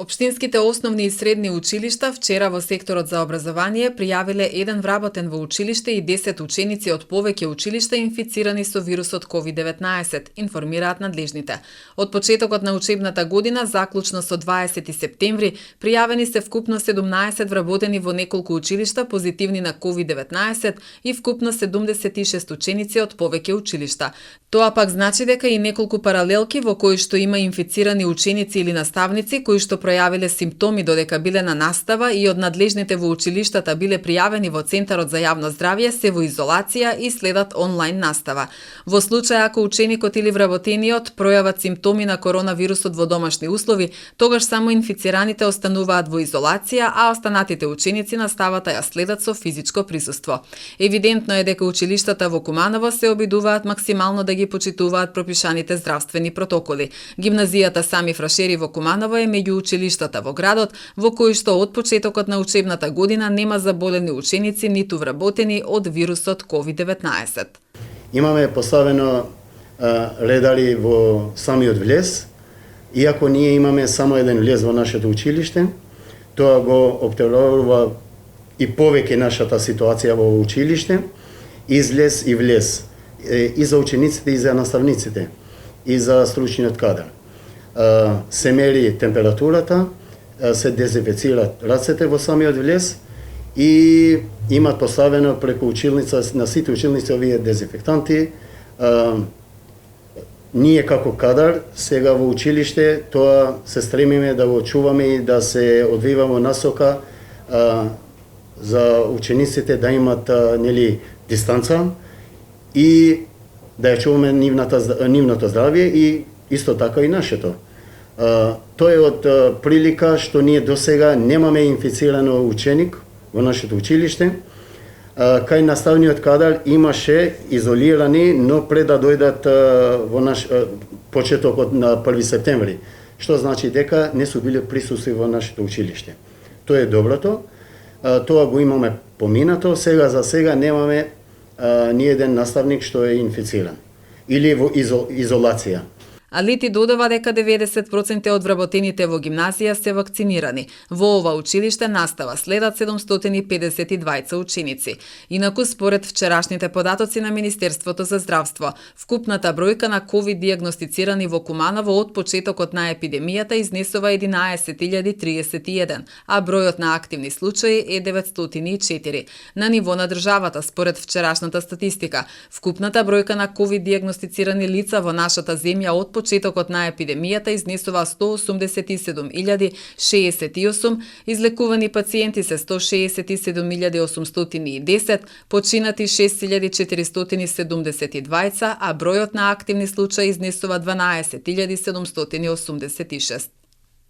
Општинските основни и средни училишта вчера во секторот за образование пријавиле еден вработен во училиште и 10 ученици од повеќе училишта инфицирани со вирусот COVID-19, информираат надлежните. Од почетокот на учебната година, заклучно со 20 септември, пријавени се вкупно 17 вработени во неколку училишта позитивни на COVID-19 и вкупно 76 ученици од повеќе училишта. Тоа пак значи дека и неколку паралелки во кои што има инфицирани ученици или наставници кои што пројавиле симптоми додека биле на настава и од надлежните во училиштата биле пријавени во Центарот за јавно здравје се во изолација и следат онлайн настава. Во случај ако ученикот или вработениот пројават симптоми на коронавирусот во домашни услови, тогаш само инфицираните остануваат во изолација, а останатите ученици наставата ја следат со физичко присуство. Евидентно е дека училиштата во Куманово се обидуваат максимално да ги почитуваат пропишаните здравствени протоколи. Гимназијата Сами Фрашери во Куманово е меѓу училиштата во градот, во кои што од почетокот на учебната година нема заболени ученици ниту вработени од вирусот COVID-19. Имаме поставено ледари во самиот влез, иако ние имаме само еден влез во нашето училиште, тоа го оптерува и повеќе нашата ситуација во училиште, излез и влез, и за учениците и за наставниците, и за стручниот кадар. Се мери температурата, се дезинфецираат рацете во самиот влез и имат поставено преку училница на сите училници овие дезинфектанти. Ние како кадар сега во училиште тоа се стремиме да го чуваме и да се одвиваме насока за учениците да имат дистанца и да ја чуваме нивното здравје и исто така и нашето. Тоа е од прилика што ние досега немаме инфицирано ученик во нашето училиште. Кај наставниот кадар имаше изолирани, но пред да дојдат во почетокот на 1 септември, што значи дека не су биле присуствени во нашето училиште. Тоа е доброто. Тоа го имаме поминато, сега за сега немаме ни еден наставник што е инфициран или во изолација. Алити додава дека 90% од вработените во гимназија се вакцинирани. Во ова училиште настава следат 752 ученици. Инаку, според вчерашните податоци на Министерството за здравство, вкупната бројка на ковид диагностицирани во Куманово од почетокот на епидемијата изнесува 11.031, а бројот на активни случаи е 904. На ниво на државата, според вчерашната статистика, вкупната бројка на ковид диагностицирани лица во нашата земја од почетокот на епидемијата изнесува 187.068, излекувани пациенти се 167.810, починати 6.472, а бројот на активни случаи изнесува 12.786.